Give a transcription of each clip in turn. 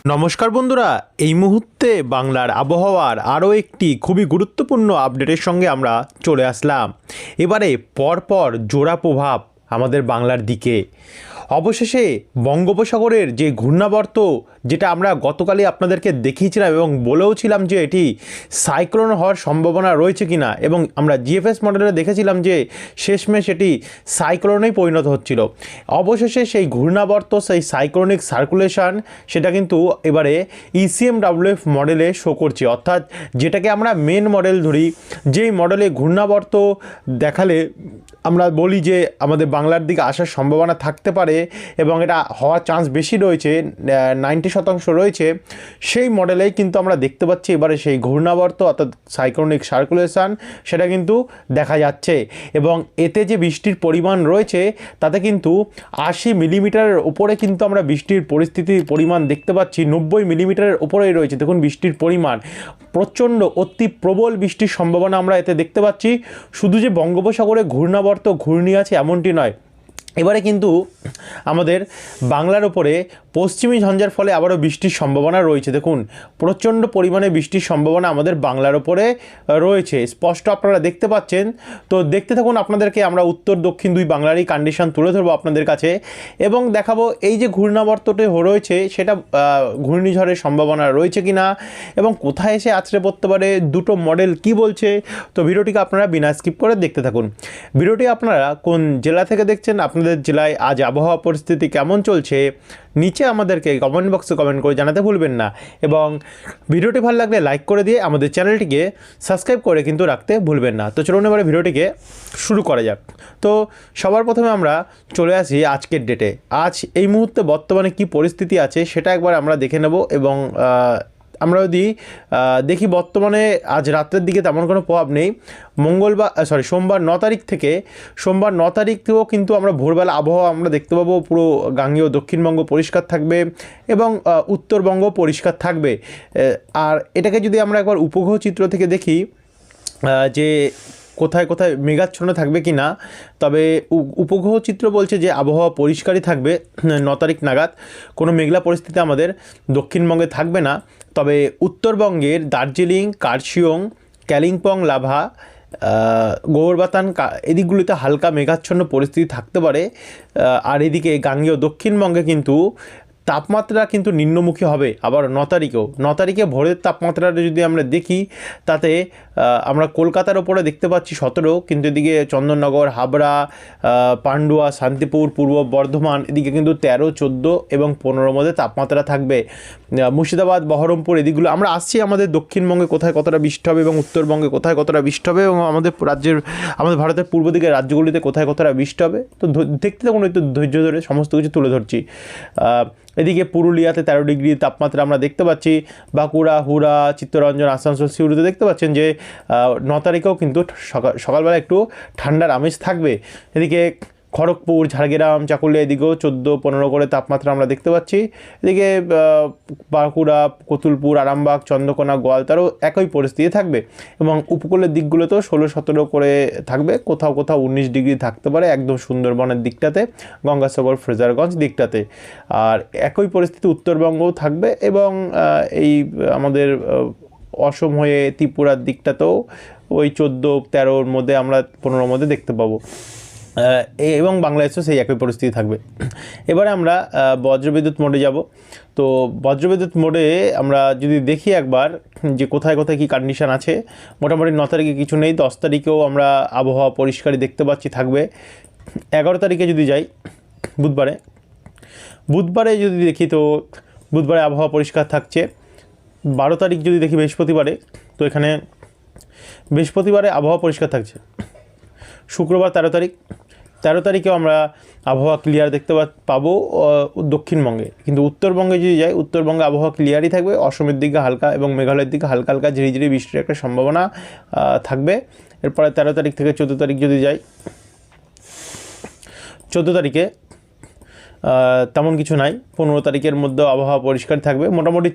নমস্কার বন্ধুরা, এই মুহূর্তে বাংলার আবহাওয়ার আরও একটি খুবই গুরুত্বপূর্ণ আপডেটের সঙ্গে আমরা চলে আসলাম। এবারে পরপর জোড়া প্রভাব আমাদের বাংলার দিকে। অবশেষে বঙ্গোপসাগরের যে ঘূর্ণাবর্ত, যেটা আমরা গতকালই আপনাদেরকে দেখিয়েছিলাম এবং বলেও ছিলাম যে এটি সাইক্লোন হওয়ার সম্ভাবনা রয়েছে কিনা, এবং আমরা জিএফএস মডেলে দেখেছিলাম যে শেষমেশ এটি সাইক্লোনেই পরিণত হচ্ছিল। অবশেষে সেই ঘূর্ণাবর্ত, সেই সাইক্লোনিক সার্কুলেশন, সেটা কিন্তু এবারে ইসিএমডব্লিউএফ মডেলে শো করছে। অর্থাৎ যেটাকে আমরা মেন মডেল ধরি, যেই মডেলে ঘূর্ণাবর্ত দেখালে আমরা বলি যে আমাদের বাংলার দিকে আসার সম্ভাবনা থাকতে পারে এবং এটা হওয়ার চান্স বেশি রয়েছে, 90% রয়েছে, সেই মডেলেই কিন্তু আমরা দেখতে পাচ্ছি এবারে সেই ঘূর্ণাবর্ত অর্থাৎ সাইক্লোনিক সার্কুলেশন সেটা কিন্তু দেখা যাচ্ছে। এবং এতে যে বৃষ্টির পরিমাণ রয়েছে তাতে কিন্তু 80 মিলিমিটারের ওপরে কিন্তু আমরা বৃষ্টির পরিমাণ দেখতে পাচ্ছি। 90 মিলিমিটারের ওপরেই রয়েছে। দেখুন বৃষ্টির পরিমাণ, প্রচণ্ড অতি প্রবল বৃষ্টির সম্ভাবনা আমরা এতে দেখতে পাচ্ছি। শুধু যে বঙ্গোপসাগরে ঘূর্ণি আছে এমনটি নয়, এবারে কিন্তু আমাদের বাংলার ওপরে পশ্চিমী ঝঞ্ঝার ফলে আবারও বৃষ্টির সম্ভাবনা রয়েছে। দেখুন প্রচণ্ড পরিমাণে বৃষ্টির সম্ভাবনা আমাদের বাংলার ওপরে রয়েছে, স্পষ্ট আপনারা দেখতে পাচ্ছেন। তো দেখতে থাকুন, আপনাদেরকে আমরা উত্তর দক্ষিণ দুই বাংলারই কন্ডিশন তুলে ধরবো আপনাদের কাছে এবং দেখাবো এই যে ঘূর্ণাবর্তটি রয়েছে সেটা ঘূর্ণিঝড়ের সম্ভাবনা রয়েছে কিনা এবং কোথায় এসে আছড়ে পড়তে পারে, দুটো মডেল কি বলছে। তো ভিডিওটিকে আপনারা বিনা স্কিপ করে দেখতে থাকুন। ভিডিওটি আপনারা কোন জেলা থেকে দেখছেন, আপনাদের জেলায় আজ আবহাওয়া পরিস্থিতি কেমন চলছে, নিচে আমাদেরকে কমেন্ট বক্সে কমেন্ট করে জানাতে ভুলবেন না। এবং ভিডিওটি ভালো লাগলে লাইক করে দিয়ে আমাদের চ্যানেলটিকে সাবস্ক্রাইব করে কিন্তু রাখতে ভুলবেন না। তো চলুন এবারে ভিডিওটিকে শুরু করা যাক। তো সবার প্রথমে আমরা চলে আসি আজকের ডেটে। আজ এই মুহূর্তে বর্তমানে কি পরিস্থিতি আছে সেটা একবার আমরা দেখে নেব। এবং আমরা যদি দেখি বর্তমানে আজ রাত্রের দিকে তেমন কোনো প্রভাব নেই। সোমবার 9 তারিখ থেকে, সোমবার 9 তারিখ থেকেও কিন্তু আমরা ভোরবেলা আবহাওয়া আমরা দেখতে পাবো পুরো গাঙ্গেয় দক্ষিণবঙ্গ পরিষ্কার থাকবে এবং উত্তরবঙ্গ পরিষ্কার থাকবে। আর এটাকে যদি আমরা একবার উপগ্রহ চিত্র থেকে দেখি যে কোথায় কোথায় মেঘাচ্ছন্ন থাকবে কি না, তবে উপগ্রহ চিত্র বলছে যে আবহাওয়া পরিষ্কারই থাকবে 9 তারিখ নাগাদ। কোনো মেঘলা পরিস্থিতি আমাদের দক্ষিণবঙ্গে থাকবে না। তবে উত্তরবঙ্গের দার্জিলিং, কার্শিয়ং, কালিম্পং, লাভা, গৌরবাতান এদিকগুলিতে হালকা মেঘাচ্ছন্ন পরিস্থিতি থাকতে পারে। আর এদিকে গাঙ্গেয় দক্ষিণবঙ্গে কিন্তু তাপমাত্রা কিন্তু নিম্নমুখী হবে আবার 9 তারিখে ভোরের তাপমাত্রাটা যদি আমরা দেখি তাতে আমরা কলকাতার ওপরে দেখতে পাচ্ছি 17, কিন্তু এদিকে চন্দননগর, হাবড়া, পান্ডুয়া, শান্তিপুর, পূর্ব বর্ধমান এদিকে কিন্তু 13, 14 এবং 15 মধ্যে তাপমাত্রা থাকবে। মুর্শিদাবাদ, বহরমপুর এদিকগুলো আমরা আসছি আমাদের দক্ষিণবঙ্গে কোথায় কতটা বৃষ্টি হবে এবং উত্তরবঙ্গে কোথায় কতটা বৃষ্টি হবে এবং আমাদের ভারতের পূর্ব দিকের রাজ্যগুলিতে কোথায় কতটা বৃষ্টি হবে। তো দেখতে থাকুন, একটু ধৈর্য ধরে সমস্ত কিছু তুলে ধরছি। এদিকে পুরুলিয়াতে 13 ডিগ্রি তাপমাত্রা আমরা দেখতে পাচ্ছি। বাঁকুড়া, হুড়া, চিত্তরঞ্জন, আসানসোল, সিউড়িতে দেখতে পাচ্ছেন যে 9 তারিখেও কিন্তু সকালবেলা একটু ঠান্ডার আমেজ থাকবে। এদিকে খড়গপুর, ঝাড়গ্রাম, চাকুলিয়া এদিকেও 14-15 করে তাপমাত্রা আমরা দেখতে পাচ্ছি। এদিকে বাঁকুড়া, কতুলপুর, আরামবাগ, চন্দ্রকোনা, গোয়ালতারও একই পরিস্থিতি থাকবে এবং উপকূলের দিকগুলোতেও 16-17 করে থাকবে। কোথাও কোথাও 19 ডিগ্রি থাকতে পারে একদম সুন্দরবনের দিকটাতে, গঙ্গাসাগর, ফ্রেজারগঞ্জ দিকটাতে। আর একই পরিস্থিতি উত্তরবঙ্গও থাকবে এবং এই আমাদের অসম হয়ে ত্রিপুরার দিকটাতেও ওই 14-13 মধ্যে আমরা 15 মধ্যে দেখতে পাবো এবং বাংলাদেশেও সেই একই পরিস্থিতি থাকবে। এবারে আমরা বজ্রবিদ্যুৎ মোডে যাব। তো বজ্রবিদ্যুৎ মোডে আমরা যদি দেখি একবার যে কোথায় কোথায় কী কন্ডিশান আছে, মোটামুটি 9 তারিখে কিছু নেই। 10 তারিখেও আমরা আবহাওয়া পরিষ্কারই দেখতে পাচ্ছি থাকবে। 11 তারিখে যদি যাই, বুধবারে যদি দেখি তো বুধবারে আবহাওয়া পরিষ্কার থাকছে। 12 তারিখ যদি দেখি বৃহস্পতিবারে, তো এখানে বৃহস্পতিবারে আবহাওয়া পরিষ্কার থাকছে। শুক্রবার 13 তারিখেও আমরা আবহাওয়া ক্লিয়ার দেখতে পাবো দক্ষিণবঙ্গে, কিন্তু উত্তরবঙ্গে যদি যাই উত্তরবঙ্গে আবহাওয়া ক্লিয়ারই থাকবে। অসমের দিকে হালকা এবং মেঘালয়ের দিকে হালকা হালকা ঝিরিঝিরি বৃষ্টির একটা সম্ভাবনা থাকবে। এরপরে 13 তারিখ থেকে 14 তারিখ যদি যাই, 14 তারিখে তেমন কিছু নাই। 15 তারিখের মধ্যেও আবহাওয়া পরিষ্কার থাকবে। মোটামুটি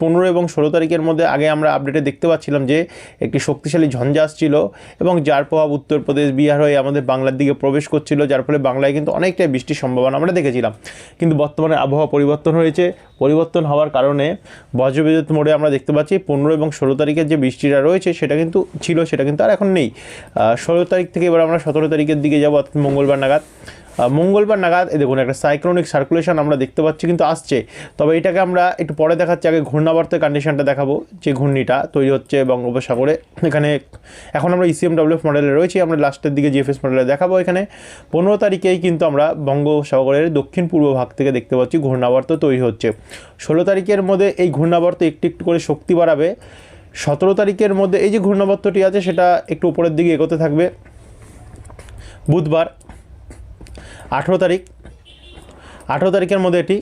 15 এবং 16 তারিখের মধ্যে আগে আমরা আপডেটে দেখতে পাচ্ছিলাম যে একটি শক্তিশালী ঝঞ্ঝা আসছিল এবং যার প্রভাব উত্তরপ্রদেশ বিহার হয়ে আমাদের বাংলার দিকে প্রবেশ করছিল, যার ফলে বাংলায় কিন্তু অনেকটাই বৃষ্টির সম্ভাবনা আমরা দেখেছিলাম। কিন্তু বর্তমানে আবহাওয়া পরিবর্তন হয়েছে, পরিবর্তন হওয়ার কারণে বজ্রবিদ্যুৎ মোডে আমরা দেখতে পাচ্ছি 15 এবং 16 তারিখের যে বৃষ্টিটা রয়েছে সেটা কিন্তু ছিল, সেটা কিন্তু আর এখন নেই। 16 তারিখ থেকে এবার আমরা 17 তারিখের দিকে যাবো, অর্থাৎ মঙ্গলবার নাগাদ দেখুন একটা সাইক্লোনিক সার্কুলেশন আমরা দেখতে পাচ্ছি কিন্তু আসছে। তবে এটাকে আমরা একটু পরে দেখাচ্ছি, আগে ঘূর্ণাবর্তের কন্ডিশনটা দেখাবো, যে ঘূর্ণিটা তৈরি হচ্ছে বঙ্গোপসাগরে। এখানে এখন আমরা ECMWF মডেলে রয়েছি, আমরা লাস্টের দিকে GFS মডেলে দেখাবো। এখানে 15 তারিখেই কিন্তু আমরা বঙ্গোপসাগরের দক্ষিণ পূর্ব ভাগ থেকে দেখতে পাচ্ছি ঘূর্ণাবর্ত তৈরি হচ্ছে। 16 তারিখের মধ্যে এই ঘূর্ণাবর্ত একটু একটু করে শক্তি বাড়াবে। 17 তারিখের মধ্যে এই যে ঘূর্ণাবর্তটি আছে সেটা একটু উপরের দিকে এগোতে থাকবে। বুধবার 18 তারিখের মধ্যে এটি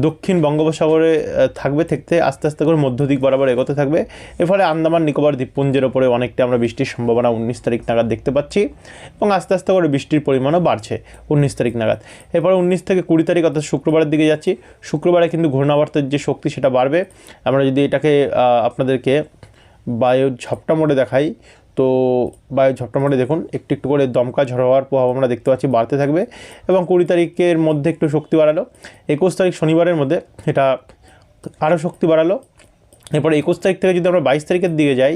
দক্ষিণ বঙ্গোপসাগরে থাকবে, থেকে আস্তে আস্তে করে মধ্য দিক বরাবর এগোতে থাকবে। এর ফলে আন্দামান নিকোবর দ্বীপপুঞ্জের ওপরে অনেকটা আমরা বৃষ্টির সম্ভাবনা 19 তারিখ নাগাদ দেখতে পাচ্ছি এবং আস্তে আস্তে করে বৃষ্টির পরিমাণও বাড়ছে 19 তারিখ নাগাদ। এরপরে 19 থেকে 20 তারিখ অর্থাৎ শুক্রবারের দিকে যাচ্ছি। শুক্রবারে কিন্তু ঘূর্ণাবর্তের যে শক্তি সেটা বাড়বে। আমরা যদি এটাকে আপনাদেরকে বায়ু ঝাপটা মোডে দেখাই, তো বায়ু ঝাপটা মোডে দেখুন একটু একটু করে দমকা ঝড় হওয়ার প্রভাব আমরা দেখতে পাচ্ছি বাড়তে থাকবে এবং 20 তারিখের মধ্যে একটু শক্তি বাড়ালো। 21 তারিখ শনিবারের মধ্যে এটা আরও শক্তি বাড়ালো। এরপরে 21 তারিখ থেকে যদি আমরা 22 তারিখের দিকে যাই,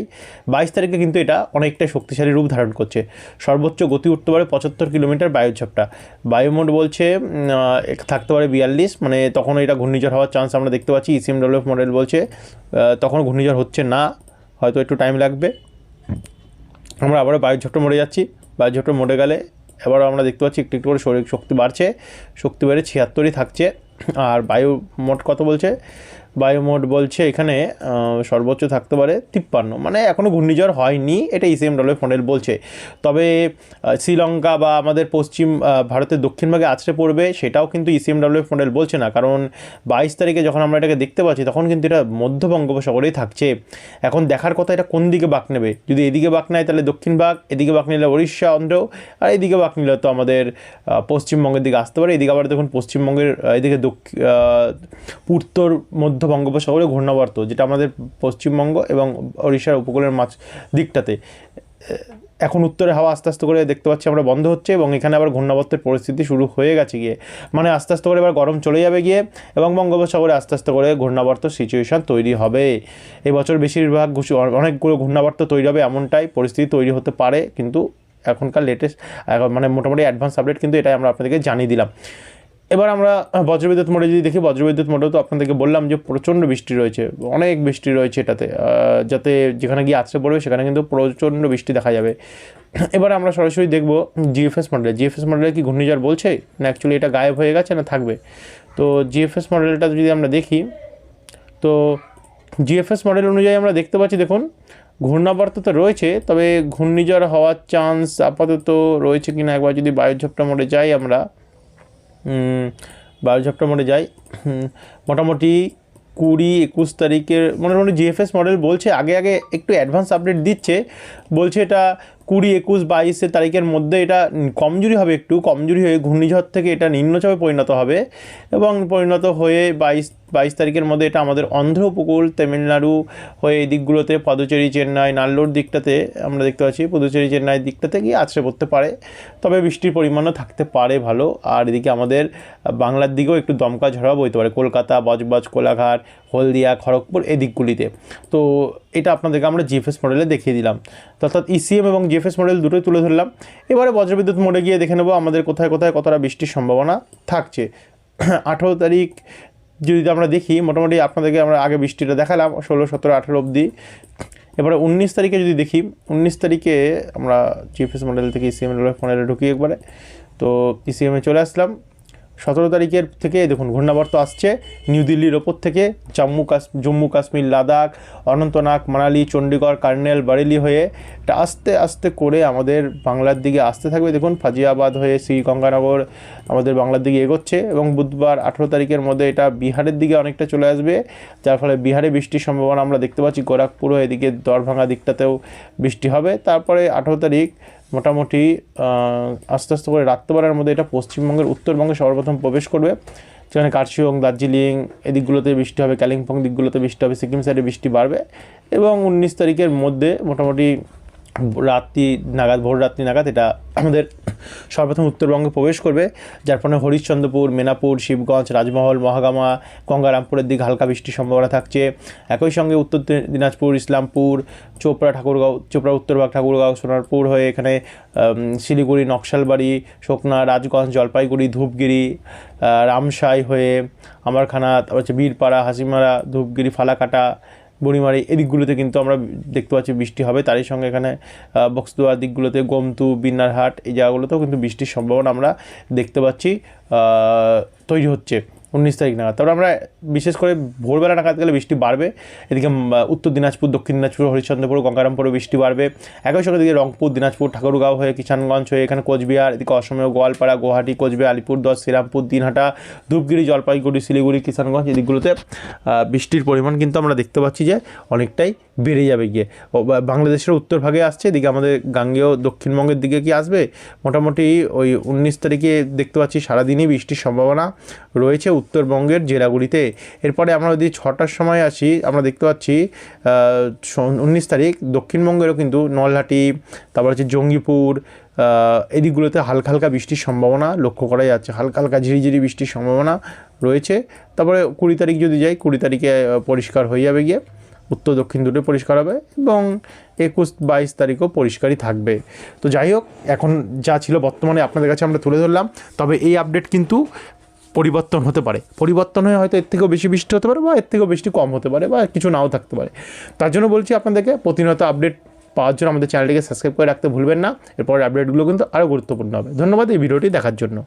22 তারিখে কিন্তু এটা অনেকটাই শক্তিশালী রূপ ধারণ করছে। সর্বোচ্চ গতি উঠতে পারে 75 কিলোমিটার বায়ুঝাপটা। বায়ুমোড বলছে থাকতে পারে 42, মানে তখন এটা ঘূর্ণিঝড় হওয়ার চান্স আমরা দেখতে পাচ্ছি। ECMWF মডেল বলছে তখন ঘূর্ণিঝড় হচ্ছে না, হয়তো একটু টাইম লাগবে। আমরা আবারও বায়ুঝাপটা মোড়ে যাচ্ছি। বায়ুঝাপটা মোড়ে গেলে এবারও আমরা দেখতে পাচ্ছি একটু একটু করে শরীর শক্তি বাড়ছে, শক্তি বেড়ে 76ই থাকছে। আর বায়ু মোট কত বলছে? বায়ু মোট বলছে এখানে সর্বোচ্চ থাকতে পারে 53, মানে এখনও ঘূর্ণিঝড় হয়নি, এটা ECMWF মডেল বলছে। তবে শ্রীলঙ্কা বা আমাদের পশ্চিম ভারতের দক্ষিণ ভাগে আছড়ে পড়বে সেটাও কিন্তু ECMWF মডেল বলছে না, কারণ 22 তারিখে যখন আমরা এটাকে দেখতে পাচ্ছি তখন কিন্তু এটা মধ্য বঙ্গোপসাগরেই থাকছে। এখন দেখার কথা এটা কোন দিকে বাঁক নেবে। যদি এদিকে বাঁক নেয় তাহলে দক্ষিণ ভাগ, এদিকে বাঁক নিলে উড়িষ্যা, অন্ধ্র, আর এদিকে বাঁক নিলে তো আমাদের পশ্চিমবঙ্গের দিকে আসতে পারে। এদিকে আবার দেখুন পশ্চিমবঙ্গের এদিকে উত্তর মধ্য বঙ্গোপসাগরে ঘূর্ণাবর্ত, যেটা আমাদের পশ্চিমবঙ্গ এবং ওড়িশার উপকূলের মাঝ দিকটাতে। এখন উত্তরে হাওয়া আস্তে আস্তে করে দেখতে পাচ্ছি আমরা বন্ধ হচ্ছে এবং এখানে আবার ঘূর্ণাবর্তের পরিস্থিতি শুরু হয়ে গেছে গিয়ে, মানে আস্তে আস্তে করে এবার গরম চলে যাবে গিয়ে এবং বঙ্গোপসাগরে আস্তে আস্তে করে ঘূর্ণাবর্ত সিচুয়েশান তৈরি হবে। এই বছর বেশিরভাগ অনেকগুলো ঘূর্ণাবর্ত তৈরি হবে এমনটাই পরিস্থিতি তৈরি হতে পারে, কিন্তু এখনকার লেটেস্ট মানে মোটামুটি অ্যাডভান্স আপডেট কিন্তু এটাই আমরা আপনাদেরকে জানিয়ে দিলাম। এবার আমরা বজ্রবিদ্যুৎ মোডে যদি দেখি, বজ্রবিদ্যুৎ মোডে তো আপনাদেরকে বললাম যে প্রচণ্ড বৃষ্টি রয়েছে, অনেক বৃষ্টি রয়েছে এটাতে, যাতে যেখানে গিয়ে আছড়ে পড়বে সেখানে কিন্তু প্রচণ্ড বৃষ্টি দেখা যাবে। এবার আমরা সরাসরি দেখব GFS মডেলে কি ঘূর্ণিঝড় বলছে না অ্যাকচুয়ালি এটা গায়েব হয়ে গেছে না থাকবে। তো GFS মডেলটা যদি আমরা দেখি, তো GFS মডেল অনুযায়ী আমরা দেখতে পাচ্ছি দেখুন ঘূর্ণাবর্ত তো রয়েছে, তবে ঘূর্ণিঝড় হওয়ার চান্স আপাতত রয়েছে কিনা একবার যদি বায়ুঝাপটা মোডে যাই, আমরা বায়ুঝাপটা মোডে যাই, মোটামুটি 20-21 তারিখের মোটামুটি GFS মডেল বলছে, আগে একটু অ্যাডভান্স আপডেট দিচ্ছে, বলছে এটা 20-21-22 তারিখের মধ্যে এটা কমজোরি হবে, একটু কমজোরি হয়ে ঘূর্ণিঝড় থেকে এটা নিম্নচাপে পরিণত হবে এবং পরিণত হয়ে 22 তারিখের মধ্যে এটা আমাদের অন্ধ্র উপকূল, তামিলনাড়ু হয়ে এই দিকগুলোতে পদুচেরি, চেন্নাই, নাল্লোর দিকটাতে আমরা দেখতে পাচ্ছি, পুদুচেরি, চেন্নাই দিকটাতে গিয়ে আছড়ে পড়তে পারে। তবে বৃষ্টির পরিমাণও থাকতে পারে ভালো। আর এদিকে আমাদের বাংলার দিকেও একটু দমকা ঝড়া বইতে পারে, কলকাতা, বজবজ, কোলাঘাট, হলদিয়া, খড়গপুর এই দিকগুলিতে। তো এটা আপনাদেরকে আমরা GFS মডেলে দেখিয়ে দিলাম, অর্থাৎ ECM এবং GFS মডেল দুটোই তুলে ধরলাম। এবারে বজ্রবিদ্যুৎ মোডে গিয়ে দেখে নেব আমাদের কোথায় কোথায় কতটা বৃষ্টির সম্ভাবনা থাকছে। 18 তারিখ যদি আমরা দেখি, মোটামুটি আপনাদেরকে আমরা আগে বৃষ্টিটা দেখালাম 16, 17, 18 অবধি। এবারে 19 তারিখে যদি দেখি, 19 তারিখে আমরা GFS মডেল থেকে ECM মডেলে ঢুকি একবারে, তো ECM-এ চলে আসলাম। 17 তারিখের থেকে দেখুন ঘূর্ণাবর্ত আসছে নিউ দিল্লির ওপর থেকে জম্মু কাশ্মীর, লাদাখ, অনন্তনাগ, মানালি, চণ্ডীগড়, কার্নেল, বারেলি হয়ে এটা আস্তে আস্তে করে আমাদের বাংলার দিকে আসতে থাকবে। দেখুন ফাজিয়াবাদ হয়ে শ্রীগঙ্গানগর আমাদের বাংলার দিকে এগোচ্ছে এবং বুধবার 18 তারিখের মধ্যে এটা বিহারের দিকে অনেকটা চলে আসবে, যার ফলে বিহারে বৃষ্টির সম্ভাবনা আমরা দেখতে পাচ্ছি। গোরখপুর হয়ে এদিকে দরভাঙ্গা দিকটাতেও বৃষ্টি হবে। তারপরে 18 তারিখ মোটামুটি আস্তে আস্তে করে রাত্রবেলার মধ্যে এটা পশ্চিমবঙ্গের উত্তরবঙ্গে সর্বপ্রথম প্রবেশ করবে। সেখানে কার্শিয়ং, দার্জিলিং এদিকগুলোতে বৃষ্টি হবে, কালিম্পং দিকগুলোতে বৃষ্টি হবে, সিকিম সাইডে বৃষ্টি বাড়বে এবং 19 তারিখের মধ্যে মোটামুটি রাত্রি নাগাদ, ভোর রাত্রি নাগাদ এটা আমাদের সর্বপ্রথম উত্তরবঙ্গে প্রবেশ করবে, যার ফলে হরিশ্চন্দ্রপুর, মেনাপুর, শিবগঞ্জ, রাজমহল, মহাগামা, গঙ্গারামপুরের দিকে হালকা বৃষ্টির সম্ভাবনা থাকছে। একই সঙ্গে উত্তর দিনাজপুর, ইসলামপুর, চোপড়া, ঠাকুরগাঁও, চোপড়া উত্তরভাগ, ঠাকুরগাঁও, সোনারপুর হয়ে এখানে শিলিগুড়ি, নকশালবাড়ি, শোকনা, রাজগঞ্জ, জলপাইগুড়ি, ধূপগিরি, রামসাই হয়ে আমারখানা, তারপর হচ্ছে বীরপাড়া, হাসিমারা, ধূপগিরি, ফালাকাটা, বুড়িমারি এদিকগুলোতে কিন্তু আমরা দেখতে পাচ্ছি বৃষ্টি হবে। তারই সঙ্গে এখানে বক্সদুয়ার দিকগুলোতে, গোমতু, বিন্নারহাট এই জায়গাগুলোতেও কিন্তু বৃষ্টির সম্ভাবনা আমরা দেখতে পাচ্ছি তৈরি হচ্ছে 19 তারিখ নাগাদ। তারপর আমরা বিশেষ করে ভোরবেলা নাগাদ গেলে বৃষ্টি বাড়বে। এদিকে উত্তর দিনাজপুর, দক্ষিণ দিনাজপুর, হরিশ্চন্দ্রপুর, গঙ্গারামপুরে বৃষ্টি বাড়বে। একই সঙ্গে এদিকে রংপুর, দিনাজপুর, ঠাকুরগাঁও হয়ে কিষানগঞ্জ হয়ে এখানে কোচবিহার, এদিকে অসমেও গোয়ালপাড়া, গুয়াহাটি, কোচবিহার, আলিপুরদুয়ার, শ্রীরামপুর, দিনহাটা, ধূপগিরি, জলপাইগুড়ি, শিলিগুড়ি, কিষানগঞ্জ এদিকগুলোতে বৃষ্টির পরিমাণ কিন্তু আমরা দেখতে পাচ্ছি যে অনেকটাই বেড়ে যাবে গিয়ে। বাংলাদেশের উত্তর ভাগে আসছে, এদিকে আমাদের গাঙ্গেয় দক্ষিণবঙ্গের দিকে কি আসবে, মোটামুটি ওই 19 তারিখে দেখতে পাচ্ছি সারাদিনই বৃষ্টির সম্ভাবনা রয়েছে উত্তরবঙ্গের জেলাগুলিতে। এরপরে আমরা যদি 6টার সময় আসি, আমরা দেখতে পাচ্ছি 19 তারিখ দক্ষিণবঙ্গেরও কিন্তু নলহাটি, তারপর হচ্ছে জঙ্গিপুর এদিকগুলোতে হালকা হালকা বৃষ্টির সম্ভাবনা লক্ষ্য করা যাচ্ছে, হালকা হালকা ঝিরিঝিরি বৃষ্টির সম্ভাবনা রয়েছে। তারপরে 20 তারিখ যদি যাই, 20 তারিখে পরিষ্কার হয়ে যাবে গিয়ে, উত্তর দক্ষিণ দুটো পরিষ্কার হবে এবং 21-22 তারিখও পরিষ্কারই থাকবে। তো যাই হোক, এখন যা ছিল বর্তমানে আপনাদের কাছে আমরা তুলে ধরলাম। তবে এই আপডেট কিন্তু পরিবর্তন হতে পারে, পরিবর্তন হয়ে হয়তো এর থেকেও বেশি বৃষ্টি হতে পারে বা এর থেকেও বৃষ্টি কম হতে পারে বা কিছু নাও থাকতে পারে। তার জন্য বলছি আপনাদেরকে প্রতিনিয়ত আপডেট পাওয়ার জন্য আমাদের চ্যানেলটিকে সাবস্ক্রাইব করে রাখতে ভুলবেন না। এরপরের আপডেটগুলো কিন্তু আরও গুরুত্বপূর্ণ হবে। ধন্যবাদ এই ভিডিওটি দেখার জন্য।